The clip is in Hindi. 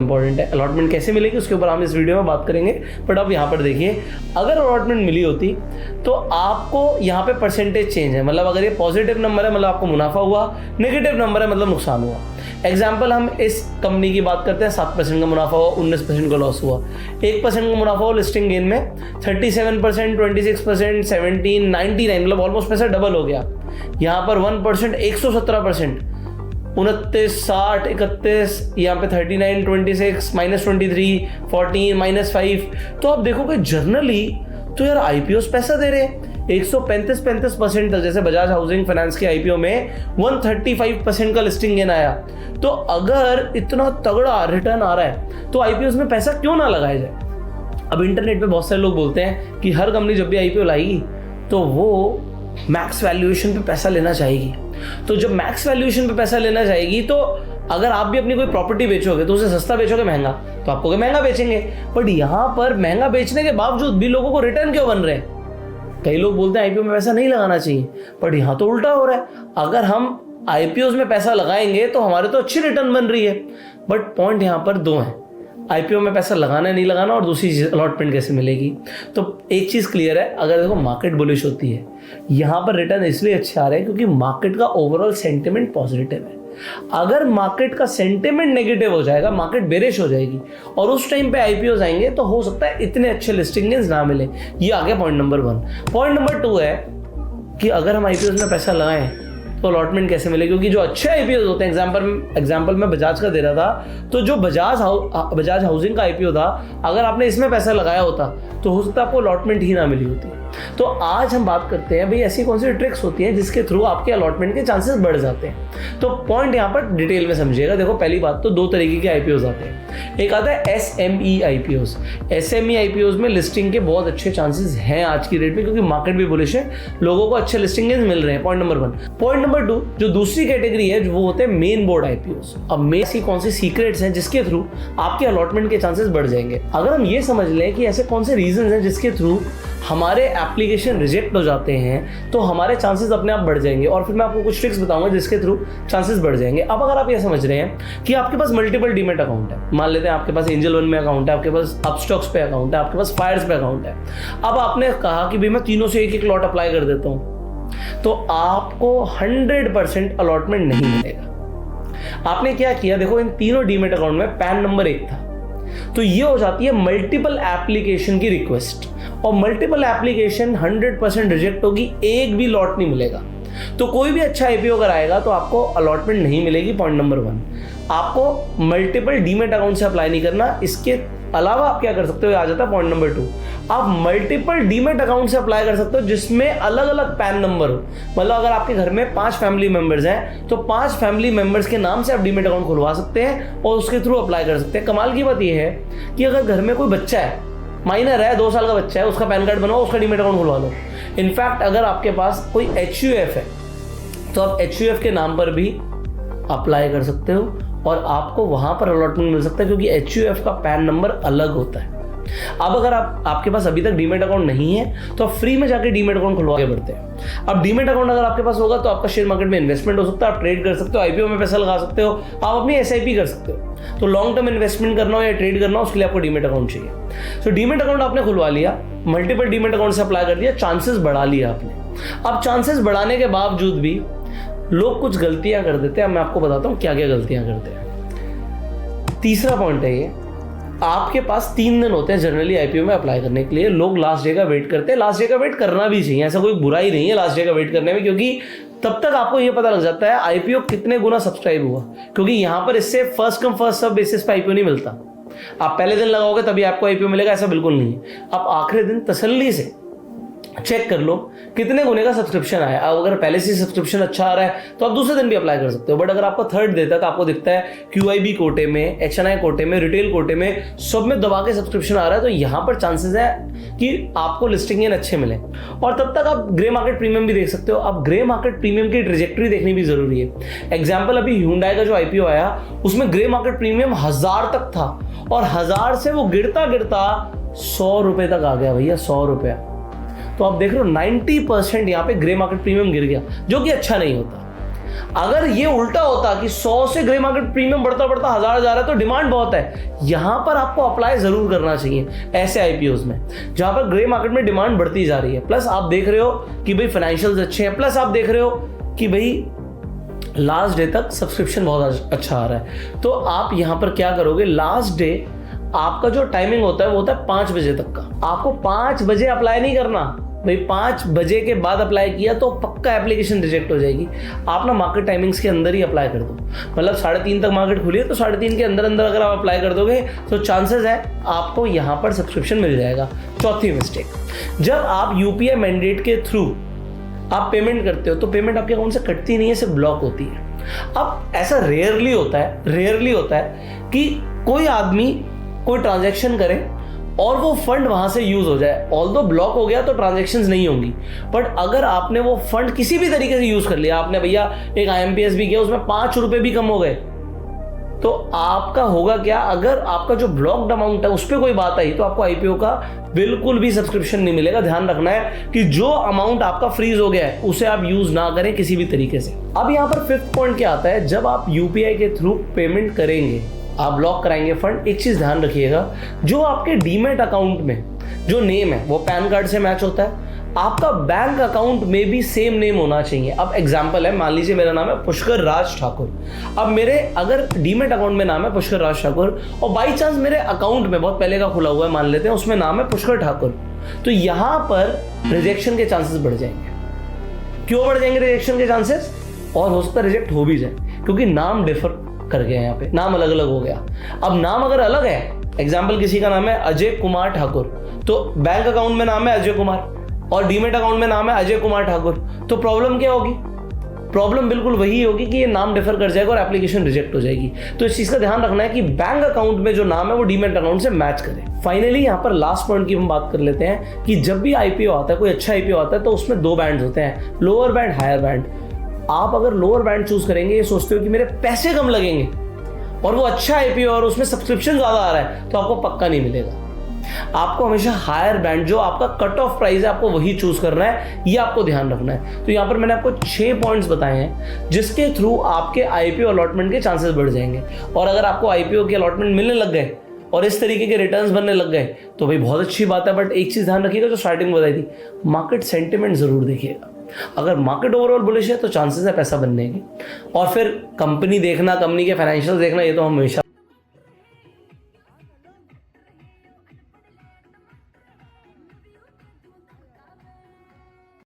इंपॉर्टेंट है। अलॉटमेंट कैसे मिलेगी उसके ऊपर हम इस वीडियो में बात करेंगे, बट अब यहाँ पर देखिए, अगर अलॉटमेंट मिली होती तो आपको यहाँ पे परसेंटेज चेंज है, मतलब अगर ये पॉजिटिव नंबर है मतलब आपको मुनाफा हुआ, नेगेटिव नंबर है मतलब नुकसान हुआ। एग्जाम्पल हम इस कंपनी की बात करते हैं, 7% का मुनाफा हुआ, 19% का लॉस हुआ। 1% का मुनाफा हुआ लिस्टिंग गेन में, 37%, 26%, 17, 99, मतलब ऑलमोस्ट पैसा डबल हो गया। यहाँ पर 1% 117%, 29, 60, 31, यहाँ पे 39, 26, -23, 14, -5। तो आप देखोगे जनरली तो यार आईपीओ पैसा दे रहे हैं 135% तक। जैसे बजाज हाउसिंग फाइनेंस के आईपीओ में 135% का लिस्टिंग गेन आया। तो अगर इतना तगड़ा रिटर्न आ रहा है तो आईपीओ में पैसा क्यों ना लगाया जाए। अब इंटरनेट पे बहुत सारे लोग बोलते हैं कि हर कंपनी जब भी आईपीओ लाएगी तो वो मैक्स वैल्यूएशन पे पैसा लेना चाहेगी। तो जब मैक्स वैल्यूएशन पे पैसा लेना चाहेगी तो अगर आप भी अपनी कोई प्रॉपर्टी बेचोगे तो उसे सस्ता बेचोगे महंगा, तो आपको महंगा बेचेंगे। बट यहाँ पर महंगा बेचने के बावजूद भी लोगों को रिटर्न क्यों बन रहे हैं। कई लोग बोलते हैं आईपीओ में पैसा नहीं लगाना चाहिए, बट यहाँ तो उल्टा हो रहा है। अगर हम आईपीओ में पैसा लगाएंगे तो हमारे तो अच्छी रिटर्न बन रही है। बट पॉइंट यहाँ पर दो हैं, आईपीओ में पैसा लगाना नहीं लगाना, और दूसरी चीज़ अलॉटमेंट कैसे मिलेगी। तो एक चीज़ क्लियर है, अगर देखो मार्केट बुलिश होती है, यहाँ पर रिटर्न इसलिए अच्छे आ रहे हैं क्योंकि मार्केट का ओवरऑल सेंटिमेंट पॉजिटिव है। अगर मार्केट का सेंटिमेंट नेगेटिव हो जाएगा, मार्केट बेरिश हो जाएगी और उस टाइम पे आईपीओ आएंगे तो हो सकता है इतने अच्छे लिस्टिंग गेन्स ना मिले। ये आ गया पॉइंट नंबर 1। पॉइंट नंबर 2 है कि अगर हम आईपीओ में पैसा लगाएं तो अलॉटमेंट कैसे मिले, क्योंकि जो अच्छे आईपीओ होते हैं, एग्जांपल में बजाज का दे रहा था, तो जो बजाज हाउसिंग का आईपीओ था, अगर आपने इसमें पैसा लगाया होता तो हो सकता है आपको अलॉटमेंट ही ना मिली होती। तो आज हम बात करते हैं भाई ऐसी कौन सी ट्रिक्स होती हैं जिसके थ्रू आपके अलॉटमेंट के चांसेस बढ़ जाते हैं। तो पॉइंट यहाँ पर डिटेल में समझिएगा। देखो पहली बात तो 2 तरीके के आईपीओ आते हैं। एक आता है एसएमई आईपीओ। एसएमई आईपीओ में लिस्टिंग के बहुत अच्छे चांसेस हैं आज की डेट में, क्योंकि मार्केट भी बुलिश है, लोगों को अच्छे लिस्टिंग मिल रहे हैं। Point number 1। पॉइंट नंबर 2, जो दूसरी कैटेगरी है वो होते हैं मेन बोर्ड आईपीओ। अब मेन ऐसी कौन सी सीक्रेट्स हैं जिसके थ्रू आपके अलॉटमेंट के चांसेस बढ़ जाएंगे। अगर हम ये समझ लें कि ऐसे कौन से रीजन हैं जिसके थ्रू हमारे एप्लीकेशन रिजेक्ट हो जाते हैं तो हमारे चांसेस अपने आप बढ़ जाएंगे, और फिर मैं आपको कुछ ट्रिक्स बताऊंगा जिसके थ्रू चांसेस बढ़ जाएंगे। अब अगर आप ये समझ रहे हैं कि आपके पास मल्टीपल डीमैट अकाउंट है, मान लेते हैं आपके पास एंजल वन में अकाउंट है, आपके पास अपस्टॉक्स पे अकाउंट है, आपके पास फायर्स पे अकाउंट है। अब आपने कहा कि भाई मैं तीनों से एक लॉट अप्लाई कर देता हूं, तो आपको 100% अलॉटमेंट नहीं मिलेगा। आपने क्या किया, देखो इन तीनों डीमैट अकाउंट में पैन नंबर 1 था, तो ये हो जाती है मल्टीपल एप्लीकेशन की रिक्वेस्ट, और मल्टीपल एप्लीकेशन 100% रिजेक्ट होगी, एक भी लॉट नहीं मिलेगा। तो कोई भी अच्छा आईपीओ अगर आएगा तो आपको अलॉटमेंट नहीं मिलेगी। पॉइंट नंबर 1, आपको मल्टीपल डीमैट अकाउंट से अप्लाई नहीं करना। इसके अलावा आप क्या कर सकते हो, आ जाता है पॉइंट नंबर 2, आप मल्टीपल डीमैट अकाउंट से अप्लाई कर सकते हो जिसमें अलग अलग पैन नंबर हो। मतलब अगर आपके घर में 5 फैमिली मेंबर्स हैं तो 5 फैमिली मेंबर्स के नाम से आप डीमैट अकाउंट खुलवा सकते हैं और उसके थ्रू अप्लाई कर सकते हैं। कमाल की बात यह है कि अगर घर में कोई बच्चा है, माइनर है, 2 साल का बच्चा है, उसका पैन कार्ड बनवाओ, उसका डीमैट अकाउंट खुलवा लो। इनफैक्ट अगर आपके पास कोई HUF है तो आप HUF के नाम पर भी अप्लाई कर सकते हो और आपको वहां पर अलॉटमेंट मिल सकता है, क्योंकि HUF का पैन नंबर अलग होता है। अब अगर आपके पास अभी तक डीमैट अकाउंट नहीं है तो आप फ्री में जाके डीमैट अकाउंट खुलवा के बढ़ते हैं। अब डीमैट अकाउंट अगर आपके पास होगा तो आपका शेयर मार्केट में इन्वेस्टमेंट हो सकता है, आप ट्रेड कर सकते हो, आईपीओ में पैसा लगा सकते हो, आप अपनी SIP कर सकते हो। तो लॉन्ग टर्म इन्वेस्टमेंट करना हो या ट्रेड करना हो उसके लिए आपको डीमैट अकाउंट चाहिए। तो डीमैट अकाउंट आपने खुलवा लिया, मल्टीपल डीमैट अकाउंट से अप्लाई कर दिया, चांसेस बढ़ा लिया आपने। अब चांसेस बढ़ाने के बावजूद भी लोग कुछ गलतियां कर देते हैं। मैं आपको बताता हूँ क्या क्या गलतियां करते हैं। तीसरा पॉइंट है ये, आपके पास 3 दिन होते हैं जनरली आईपीओ में अप्लाई करने के लिए। लोग लास्ट डे का वेट करते हैं, लास्ट डे का वेट करना भी चाहिए, ऐसा कोई बुराई नहीं है लास्ट डे का वेट करने में, क्योंकि तब तक आपको ये पता लग जाता है आईपीओ कितने गुना सब्सक्राइब हुआ। क्योंकि यहाँ पर इससे first come first serve basis पे आईपीओ नहीं मिलता। आप पहले दिन लगाओगे तभी आपको आईपीओ मिलेगा, ऐसा बिल्कुल नहीं है। आप आखिरी दिन तसल्ली से चेक कर लो कितने गुने का सब्सक्रिप्शन आया। अगर पहले से सब्सक्रिप्शन अच्छा आ रहा है तो आप दूसरे दिन भी अप्लाई कर सकते हो। बट अगर आपको 3rd डे तक आपको दिखता है QIB कोटे में, HNI कोटे में, रिटेल कोटे में, सब में दबा के सब्सक्रिप्शन आ रहा है, तो यहाँ पर चांसेस है कि आपको लिस्टिंग गेन अच्छे मिले। और तब तक आप ग्रे मार्केट प्रीमियम भी देख सकते हो। अब ग्रे मार्केट प्रीमियम की ट्रेजेक्टरी देखनी भी जरूरी है। एग्जाम्पल अभी Hyundai का जो आईपीओ आया उसमें ग्रे मार्केट प्रीमियम 1000 तक था और 1000 से वो गिरता गिरता 100 रुपए तक आ गया भैया, 100 रुपया। तो आप देख रहे हो 90% यहाँ पे ग्रे मार्केट प्रीमियम गिर गया, जो कि अच्छा नहीं होता। अगर ये उल्टा होता कि 100 से ग्रे मार्केट प्रीमियम बढ़ता बढ़ता 1000 जा रहा है तो डिमांड बहुत है, यहां पर आपको अप्लाई जरूर करना चाहिए ऐसे आईपीओज में जहां पर ग्रे मार्केट में डिमांड बढ़ती जा रही है, प्लस आप देख रहे हो कि भाई फाइनेंशियल्स अच्छे हैं, प्लस आप देख रहे हो कि भाई लास्ट डे तक सब्सक्रिप्शन बहुत अच्छा आ रहा है। तो आप यहां पर क्या करोगे, लास्ट डे आपका जो टाइमिंग होता है वो होता है 5 बजे तक का। आपको 5 बजे अप्लाई नहीं करना भाई, 5 बजे के बाद अप्लाई किया तो पक्का एप्लीकेशन रिजेक्ट हो जाएगी। आप ना मार्केट टाइमिंग्स के अंदर ही अप्लाई कर दो, मतलब 3:30 तक मार्केट खुली है तो 3:30 के अंदर अंदर अगर आप अप्लाई कर दोगे तो चांसेस है आपको यहाँ पर सब्सक्रिप्शन मिल जाएगा। चौथी मिस्टेक, जब आप यूपीआई मैंडेट के थ्रू आप पेमेंट करते हो तो पेमेंट आपके अकाउंट से कटती नहीं है, सिर्फ ब्लॉक होती है। अब ऐसा रेयरली होता है कि कोई आदमी कोई ट्रांजैक्शन करे और वो फंड वहां से यूज हो जाए, ऑल्दो ब्लॉक हो गया तो ट्रांजैक्शंस नहीं होंगी, बट अगर आपने वो फंड किसी भी तरीके से यूज कर लिया, आपने भैया एक IMPS भी किया, उसमें 5 रुपए भी कम हो गए, तो आपका होगा क्या, अगर आपका जो ब्लॉक्ड अमाउंट है उस पर कोई बात आई तो आपको आईपीओ का बिल्कुल भी सब्सक्रिप्शन नहीं मिलेगा। ध्यान रखना है कि जो अमाउंट आपका फ्रीज हो गया है उसे आप यूज ना करें किसी भी तरीके से। अब यहाँ पर 5th पॉइंट क्या आता है, जब आप यूपीआई के थ्रू पेमेंट करेंगे, आप ब्लॉक कराएंगे फंड, एक चीज ध्यान रखिएगा, जो आपके डीमेट अकाउंट में जो नेम है वो पैन कार्ड से मैच होता है, आपका बैंक अकाउंट में भी सेम नेम होना चाहिए। अब एग्जांपल है, मान लीजिए मेरा नाम है पुष्कर राज ठाकुर, अब मेरे अगर डीमेट अकाउंट में नाम है पुष्कर राज ठाकुर और बाई चांस मेरे अकाउंट में बहुत पहले का खुला हुआ है, मान लेते हैं उसमें नाम है पुष्कर ठाकुर, तो यहां पर रिजेक्शन के चांसेस बढ़ जाएंगे। क्यों बढ़ जाएंगे रिजेक्शन के चांसेस, और हो सकता है रिजेक्ट हो भी जाए क्योंकि नाम डिफर कर गया, यहाँ पे नाम अलग अलग हो गया। अब नाम अगर अलग है, एग्जाम्पल किसी का नाम है अजय कुमार ठाकुर, तो बैंक अकाउंट में नाम है अजय कुमार और डीमेट अकाउंट में नाम है अजय कुमार ठाकुर, तो प्रॉब्लम क्या होगी, प्रॉब्लम बिल्कुल वही होगी कि ये नाम डिफर कर जाएगा और एप्लीकेशन रिजेक्ट हो जाएगी। तो इस चीज का ध्यान रखना है कि बैंक अकाउंट में जो नाम है वो डीमेट अकाउंट से मैच करे। फाइनली यहाँ पर लास्ट पॉइंट की हम बात कर लेते हैं कि जब भी आईपीओ आता है, कोई अच्छा आईपीओ आता है, तो उसमें 2 बैंड होते हैं, लोअर बैंड, हायर बैंड। आप अगर लोअर बैंड चूज करेंगे, ये सोचते हो कि मेरे पैसे कम लगेंगे और वो अच्छा आईपीओ और उसमें सब्सक्रिप्शन ज्यादा आ रहा है, तो आपको पक्का नहीं मिलेगा। आपको हमेशा हायर बैंड जो आपका कट ऑफ प्राइस है आपको वही चूज करना है, ये आपको ध्यान रखना है। तो यहाँ पर मैंने आपको 6 पॉइंट्स बताए हैं जिसके थ्रू आपके आईपीओ अलॉटमेंट के चांसेस बढ़ जाएंगे। और अगर आपको आईपीओ के अलॉटमेंट मिलने लग गए और इस तरीके के रिटर्न्स बनने लग गए तो भाई बहुत अच्छी बात है, बट एक चीज ध्यान रखिएगा जो स्टार्टिंग में बताई थी, मार्केट सेंटिमेंट जरूर देखिएगा। अगर मार्केट ओवरऑल बुलिश है तो चांसेस है पैसा बनने के, और फिर कंपनी देखना, कंपनी के फाइनेंशियल देखना, ये तो हम हमेशा